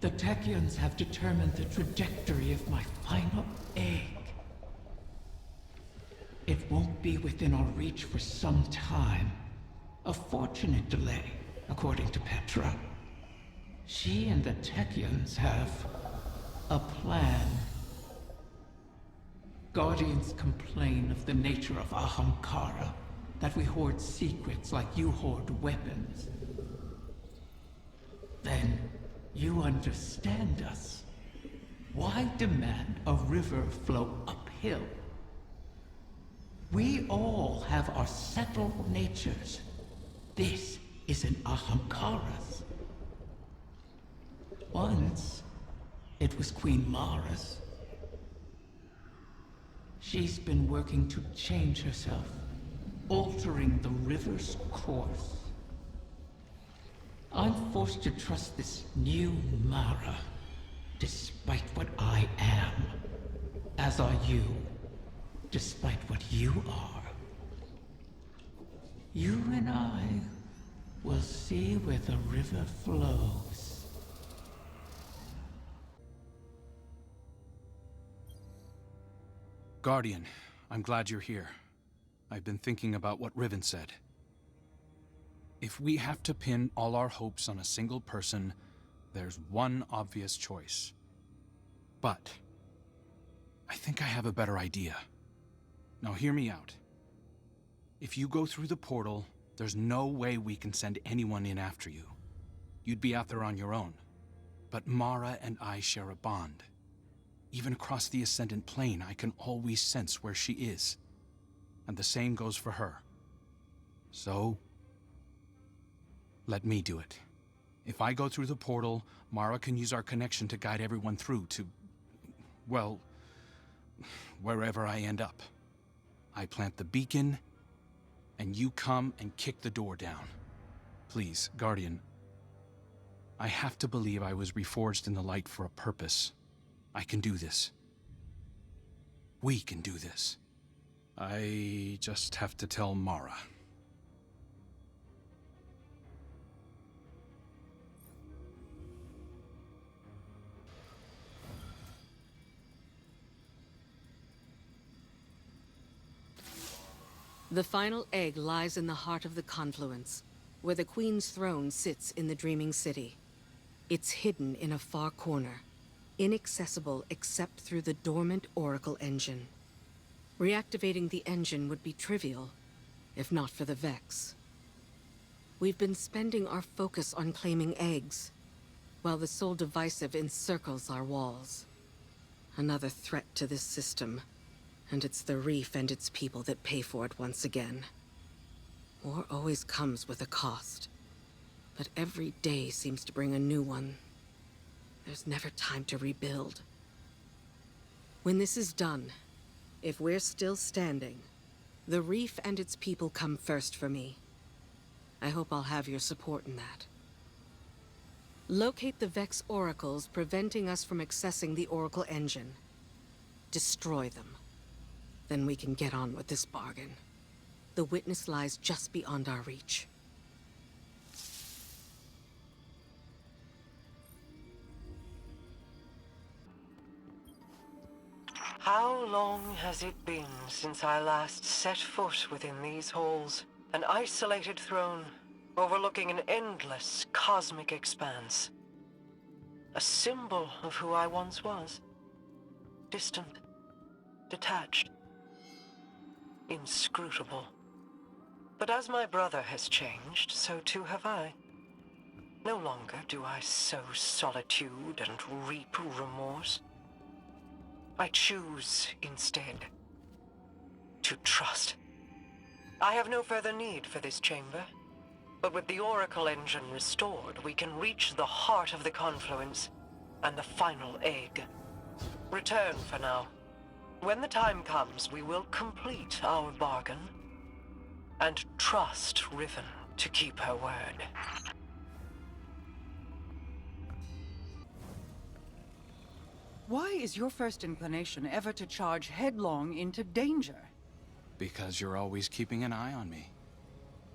The Techians have determined the trajectory of my final egg. It won't be within our reach for some time. A fortunate delay, according to Petra. She and the Techians have a plan. Guardians complain of the nature of Ahamkara, that we hoard secrets like you hoard weapons. Then, you understand us. Why demand a river flow uphill? We all have our settled natures. This is an Ahamkara's. Once, it was Queen Mara's. She's been working to change herself, altering the river's course. I'm forced to trust this new Mara, despite what I am. As are you, despite what you are. You and I will see where the river flows. Guardian, I'm glad you're here. I've been thinking about what Riven said. If we have to pin all our hopes on a single person, there's one obvious choice. But I think I have a better idea. Now hear me out. If you go through the portal, there's no way we can send anyone in after you. You'd be out there on your own. But Mara and I share a bond. Even across the Ascendant Plane, I can always sense where she is. And the same goes for her. So, let me do it. If I go through the portal, Mara can use our connection to guide everyone through to, well, wherever I end up. I plant the beacon, and you come and kick the door down. Please, Guardian. I have to believe I was reforged in the light for a purpose. I can do this. We can do this. I just have to tell Mara. The final egg lies in the heart of the confluence, where the Queen's throne sits in the Dreaming City. It's hidden in a far corner, inaccessible except through the dormant Oracle engine. Reactivating the engine would be trivial, if not for the Vex. We've been spending our focus on claiming eggs, while the Soul Divisive encircles our walls. Another threat to this system. And it's the Reef and its people that pay for it once again. War always comes with a cost. But every day seems to bring a new one. There's never time to rebuild. When this is done, if we're still standing, the Reef and its people come first for me. I hope I'll have your support in that. Locate the Vex oracles preventing us from accessing the Oracle engine. Destroy them. Then we can get on with this bargain. The witness lies just beyond our reach. How long has it been since I last set foot within these halls? An isolated throne, overlooking an endless cosmic expanse. A symbol of who I once was. Distant, detached, inscrutable. But as my brother has changed, so too have I. No longer do I sow solitude and reap remorse. I choose, instead, to trust. I have no further need for this chamber, but with the Oracle engine restored, we can reach the heart of the confluence and the final egg. Return for now. When the time comes, we will complete our bargain and trust Riven to keep her word. Why is your first inclination ever to charge headlong into danger? Because you're always keeping an eye on me.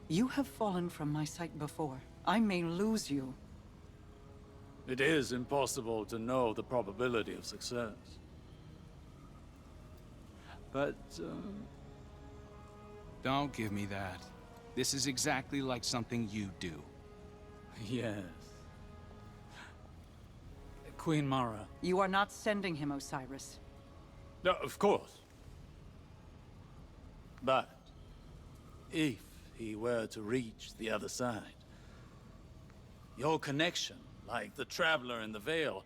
You have fallen from my sight before. I may lose you. It is impossible to know the probability of success. But, Don't give me that. This is exactly like something you do. yes. Queen Mara. You are not sending him, Osiris. No, of course. But, if he were to reach the other side, your connection, like the Traveler in the Veil,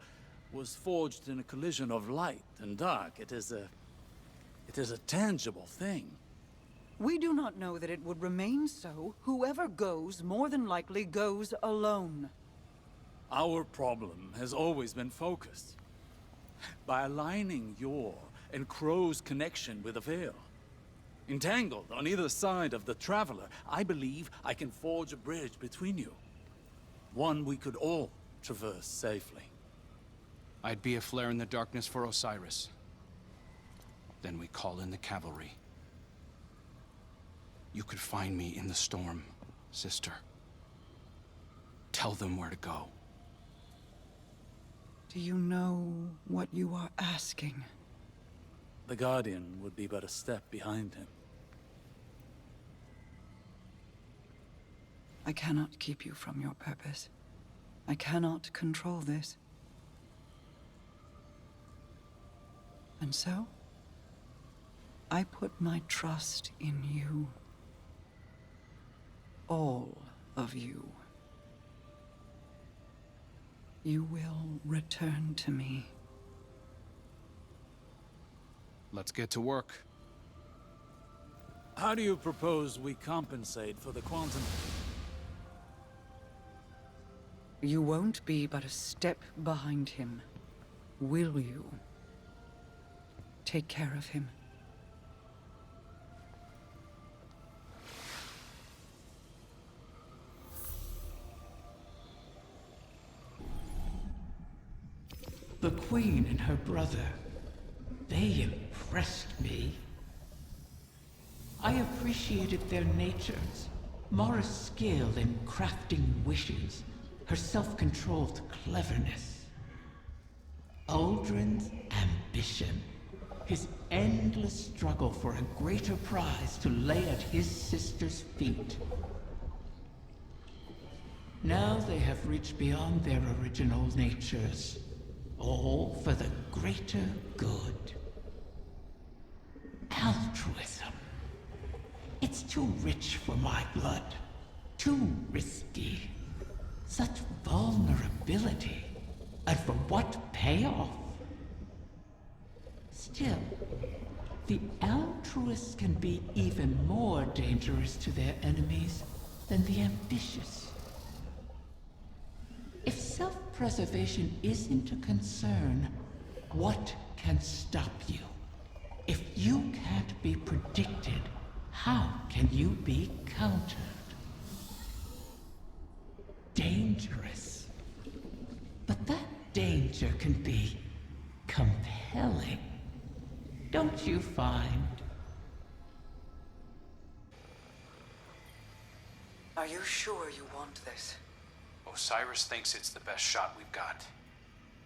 was forged in a collision of light and dark. It is a tangible thing. We do not know that it would remain so. Whoever goes, more than likely goes alone. Our problem has always been focused. By aligning your and Crow's connection with the Veil. Entangled on either side of the Traveler, I believe I can forge a bridge between you. One we could all traverse safely. I'd be a flare in the darkness for Osiris. Then we call in the cavalry. You could find me in the storm, sister. Tell them where to go. Do you know what you are asking? The Guardian would be but a step behind him. I cannot keep you from your purpose. I cannot control this. And so, I put my trust in you. All of you. You will return to me. Let's get to work. How do you propose we compensate for the quantum? You won't be but a step behind him, will you? Take care of him. The Queen and her brother, they impressed me. I appreciated their natures, Mara's skill in crafting wishes, her self-controlled cleverness. Uldren's ambition, his endless struggle for a greater prize to lay at his sister's feet. Now they have reached beyond their original natures, all for the greater good. Altruism. It's too rich for my blood. Too risky. Such vulnerability. And for what payoff? Still, the altruists can be even more dangerous to their enemies than the ambitious. If self-preservation isn't a concern, what can stop you? If you can't be predicted, how can you be countered? Dangerous. But that danger can be compelling. Don't you find? Are you sure you want this? Osiris thinks it's the best shot we've got.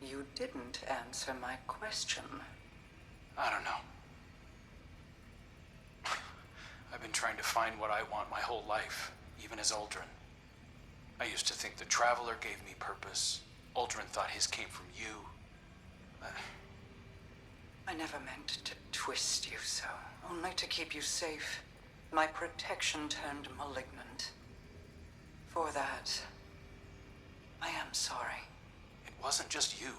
You didn't answer my question. I don't know. I've been trying to find what I want my whole life, even as Uldren. I used to think the Traveler gave me purpose. Uldren thought his came from you. I never meant to twist you so, only to keep you safe. My protection turned malignant. For that, I am sorry. It wasn't just you.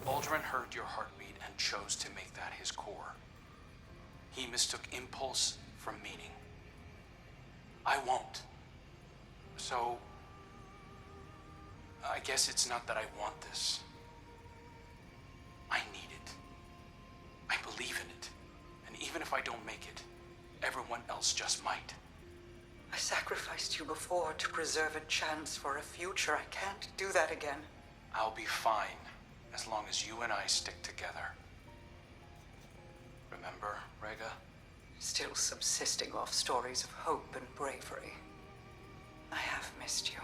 Uldren heard your heartbeat and chose to make that his core. He mistook impulse from meaning. I won't. So, I guess it's not that I want this. I need it. I believe in it. And even if I don't make it, everyone else just might. I sacrificed you before to preserve a chance for a future. I can't do that again. I'll be fine, as long as you and I stick together. Remember, Rega? Still subsisting off stories of hope and bravery. I have missed you.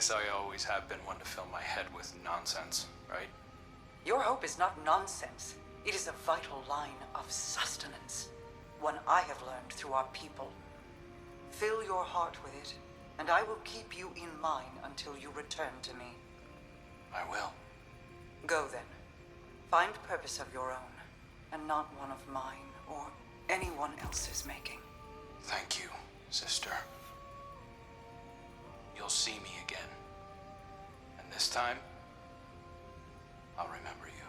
guess I always have been one to fill my head with nonsense, right? Your hope is not nonsense. It is a vital line of sustenance. One I have learned through our people. Fill your heart with it, and I will keep you in mine until you return to me. I will. Go then. Find purpose of your own, and not one of mine or anyone else's making. Thank you, sister. You'll see me again. And this time, I'll remember you.